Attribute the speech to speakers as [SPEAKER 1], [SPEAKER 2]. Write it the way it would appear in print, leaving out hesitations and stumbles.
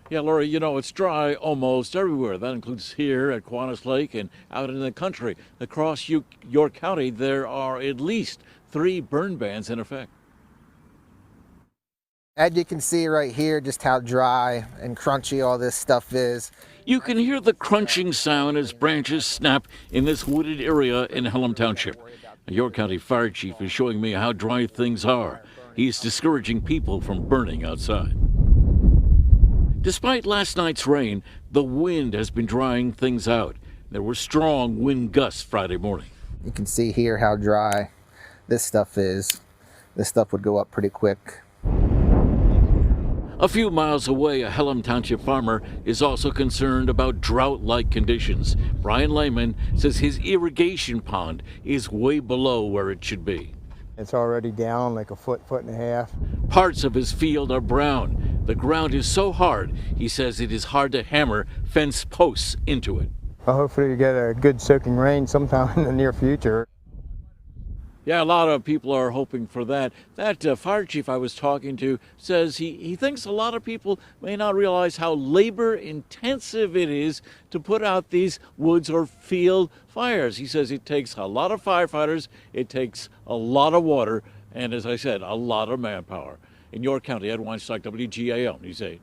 [SPEAKER 1] Yeah, Laura, it's dry almost everywhere. That includes here at Kiwanis Lake and out in the country. Across York County, there are at least 3 burn bans in effect.
[SPEAKER 2] As you can see right here, just how dry and crunchy all this stuff is.
[SPEAKER 1] You can hear the crunching sound as branches snap in this wooded area in Hellam Township. A York County fire chief is showing me how dry things are. He's discouraging people from burning outside. Despite last night's rain, the wind has been drying things out. There were strong wind gusts Friday morning.
[SPEAKER 2] You can see here how dry this stuff is. This stuff would go up pretty quick.
[SPEAKER 1] A few miles away, a Hellam Township farmer is also concerned about drought-like conditions. Brian Lehman says his irrigation pond is way below where it should be.
[SPEAKER 3] It's already down like a foot and a half.
[SPEAKER 1] Parts of his field are brown. The ground is so hard, he says it is hard to hammer fence posts into it.
[SPEAKER 3] Well, hopefully you get a good soaking rain sometime in the near future.
[SPEAKER 1] Yeah, a lot of people are hoping for that. That fire chief I was talking to says he thinks a lot of people may not realize how labor intensive it is to put out these woods or field fires. He says it takes a lot of firefighters, it takes a lot of water, and as I said, a lot of manpower. In York County, Ed Weinstock, WGAL News 8.